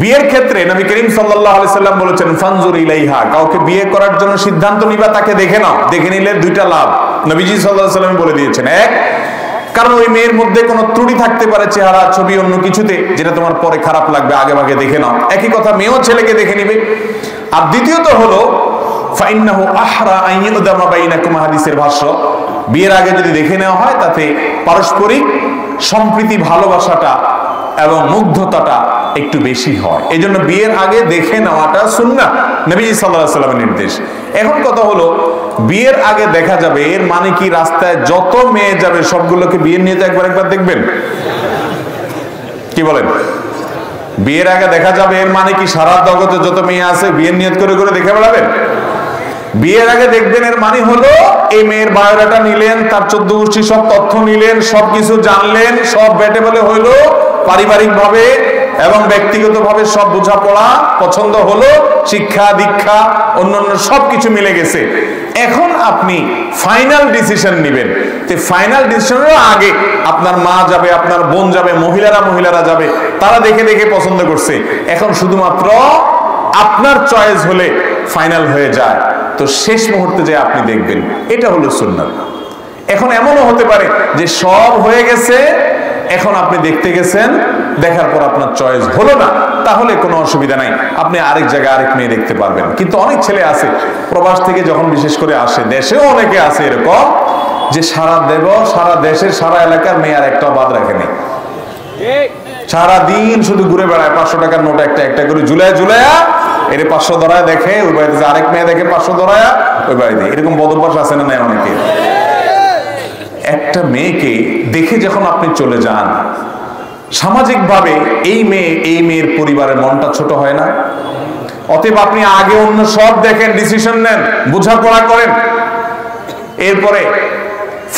বিয়ের ক্ষেত্রে নবী করিম সাল্লাল্লাহু আলাইহি সাল্লাম বলেছেন ফানজুর ইলাইহা, কাউকে বিয়ে করার জন্য সিদ্ধান্ত নিবা তাকে দেখে নাও, দেখে নিলে দুইটা লাভ নবীজি সাল্লাল্লাহু আলাইহি সাল্লাম বলে দিয়েছেন। এক, কারণ ওই মেয়ের মধ্যে কোনো ত্রুটি থাকতে পারে, চেহারা, ছবি, অন্য কিছুতে, যেটা তোমার পরে খারাপ লাগবে, আগে ভাগে দেখে নাও। একই কথা মেয়েও ছেলেকে দেখে নিবে। আর দ্বিতীয়ত হলো ফাইন্নাহু আহরা আন ইউদামা বাইনাকুম, হাদিসের ভাষ্য, বিয়ের আগে যদি দেখে নেওয়া হয় তাতে পারস্পরিক সম্প্রীতি, ভালোবাসাটা এবং মুগ্ধতাটা একটু বেশি হয়। এই জন্য বিয়ের আগে দেখে নেওয়াটা সুন্নাহ, নবী সাল্লাল্লাহু আলাইহি সাল্লামের নির্দেশ। এখন কথা হলো, বিয়ের আগে দেখা যাবে এর মানে কি রাস্তায় যত মেয়ে যাবে সবগুলোকে বিয়ের নিয়ে একবার দেখবেন? কি বলেন? বিয়ের আগে দেখা যাবে এর মানে কি সারা জগতে যত মেয়ে আছে বিয়ের নিয়ত করে করে দেখে বেড়াবেন? বিয়ের আগে দেখবেন এর মানে হলো এই মেয়ের বায়োডাটা নিলেন, তার 14 গোষ্ঠী সব তথ্য নিলেন, সবকিছু জানলেন, সব বেটে বলে হইলো, পারিবারিক ভাবে এবং ব্যক্তিগত ভাবে সব বোঝাপড়া পছন্দ হলো, শিক্ষা দীক্ষা অন্যান্য সবকিছু মিলে গেছে। এখন আপনি ফাইনাল ডিসিশন নেবেন। তো ফাইনাল ডিসিশনের আগে আপনার মা যাবে, আপনার বোন যাবে, মহিলারা যাবে, তারা দেখে দেখে পছন্দ করছে। এখন শুধুমাত্র আপনার চয়েস হলে ফাইনাল হয়ে যায়, তো শেষ মুহূর্তে যে আপনি দেখবেন, এটা হলো সুন্নাত। এখন এমনও হতে পারে যে সব হয়ে গেছে, এখন আপনি দেখতে গেছেন, দেখার পর আপনার চয়েস হলো না, তাহলে কোনো অসুবিধা নাই, আপনি আরেক জায়গায় আরেক মেয়ে দেখতে পারবেন। কিন্তু অনেক ছেলে আছে প্রবাস থেকে যখন বিশেষ করে আসে, দেশেও অনেকে আছে এরকম যে সারা দেশের সারা এলাকার মেয়ে আর একটাও বাদ রাখেনি, সারা দিন শুধু ঘুরে বেড়ায়, 500 টাকার নোট একটা একটা করে ঝুলায়া এর 500 ধরায় দেখে, ওই বাড়িতে আরেক মেয়ে দেখে 500 ধরায়া ওই বাড়িতে। এরকম বদভ্যাস আছে না নাই অনেকে? একটা মেয়েকে দেখে যখন আপনি চলে যান, সামাজিকভাবে এই মেয়ের পরিবারের মনটা ছোট হয় না? অতএব আপনি আগে অন্য সব দেখেন, ডিসিশন নেন, বোঝাপড়া করেন, এরপরে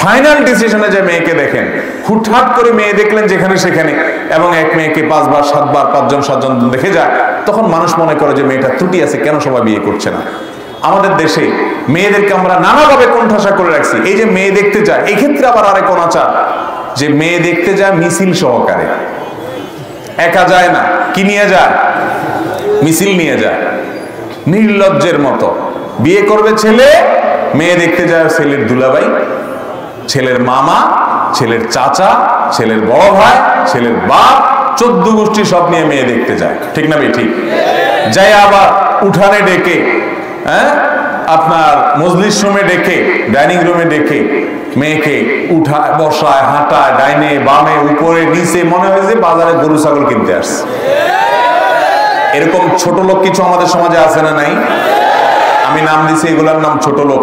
ফাইনাল ডিসিশনে যে মেয়েকে দেখেন। হুটহাট করে মেয়ে দেখলেন যেখানে সেখানে, এবং এক মেয়েকে 5 বার 7 বার 5 জন 7 জন দেখে যায়, তখন মানুষ মনে করে যে মেয়েটা ত্রুটি আছে, কেন সবাই বিয়ে করছে না। আমাদের দেশে মেয়েদেরকে আমরা নানাভাবে কোণঠাসা করে রাখছি। এই যে মেয়ে দেখতে যায়, এই ক্ষেত্রে আবার আরেক অনাচার, যে মেয়ে দেখতে যায় মিছিল সহকারে, একা যায় না, কি নিয়ে যায়? মিছিল নিয়ে যায়, নির্লজ্জের মতো। বিয়ে করবে ছেলে, মেয়ে দেখতে যায় ছেলের দুলাভাই, ছেলের মামা, ছেলের চাচা, ছেলের বড় ভাই, ছেলের বাপ, 14 গোষ্ঠী সব নিয়ে মেয়ে দেখতে যায়, ঠিক না ভাই? ঠিক। যাই আবার উঠানে ডেকে, আপনার মজলিস রুমে ডেকে, ডাইনিং রুমে ডেকে মেয়েকে উঠায়, বসায়, হাঁটায়, ডাইনে বামে, উপরে নিচে, মনে হয় যে বাজারে গরু ছাগল কিনতে আসছে। এরকম ছোট লোক কিছু আমাদের সমাজে আছে না নাই? আমি নাম দিছি, এগুলোর নাম ছোট লোক।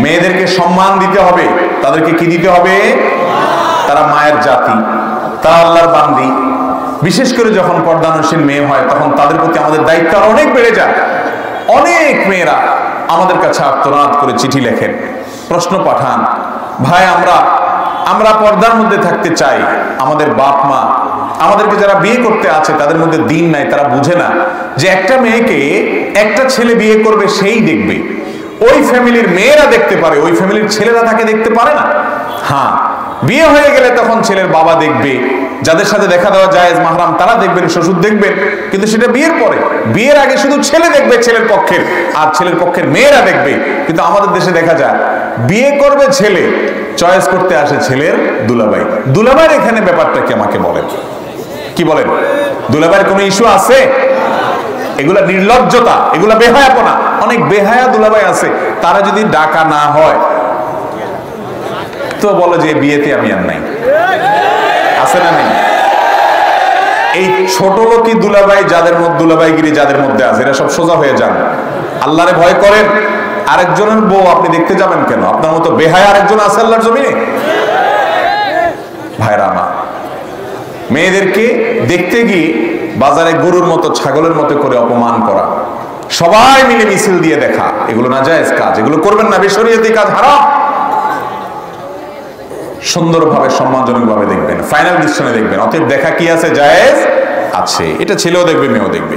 মেয়েদেরকে সম্মান দিতে হবে, তাদেরকে কি দিতে হবে? তারা মায়ের জাতি, তারা আল্লাহর বান্দি। বিশেষ করে যখন পর্দানশীল মেয়ে হয়, তখন তাদের প্রতি আমাদের দায়িত্ব অনেক বেড়ে যায়। অনেক মেয়েরা আমাদের কাছে আত্মনাদ করে চিঠি লেখেন, প্রশ্ন পাঠান, ভাই আমরা পর্দার মধ্যে থাকতে চাই, আমাদের বাপ মা আমাদেরকে যারা বিয়ে করতে আছে তাদের মধ্যে দিন নাই, তারা বুঝে না যে একটা মেয়েকে একটা ছেলে বিয়ে করবে, সেই দেখবে, ওই ফ্যামিলির মেয়েরা দেখতে পারে, ওই ফ্যামিলির ছেলেরা তাকে দেখতে পারে না। হ্যাঁ, বিয়ে হয়ে গেলে তখন ছেলের বাবা দেখবে, যাদের সাথে দেখা দেওয়া জায়েজ মাহরাম তারা দেখবেন, শ্বশুর দেখবেন, কিন্তু সেটা বিয়ের পরে। বিয়ের আগে শুধু ছেলে দেখবে ছেলের পক্ষের, আর ছেলের পক্ষের মেয়েরা দেখবে। কিন্তু আমাদের দেশে দেখা যায় বিয়ে করবে ছেলে, চয়েস করতে আসে ছেলের দুলাভাই। দুলাভাইয়ের এখানে ব্যাপারটা কি আমাকে বলেন, কি বলেন? দুলাভাইয়ের কোনো ইস্যু আছে? এগুলা নির্লজ্জতা, এগুলা বেহায়াপনা। অনেক বেহায়া দুলাভাই আছে, তারা যদি ডাকা না হয় তো বলে যে বিয়েতে আমি আর নাই, আছে না নেই? এই ছোট লোকই দুলাভাই, যাদের মধ্যে দুলাভাইগিরি যাদের মধ্যে আছে, এরা সব সোজা হয়ে যান, আল্লাহরে ভয় করেন। আরেকজনের বউ আপনি দেখতে যাবেন কেন? আপনার মতো বেহায়া আরেকজন আছে আল্লাহর জমিনে? ভাইরা আমার, মেয়েদেরকে দেখতে গিয়ে বাজারে গরুর মতো, ছাগলের মতো করে অপমান করা, সবাই মিলে মিছিল দিয়ে দেখা, এগুলো নাজায়েজ কাজ, এগুলো করবেন না, বেশরিয়াতি কাজ, হারাম। সুন্দরভাবে, সম্মানজনকভাবে দেখবেন, ফাইনাল ডিসিশনে দেখবেন। অতএব দেখা কি আছে? জায়েজ আছে, এটা ছেলেও দেখবে, মেয়েও দেখবে।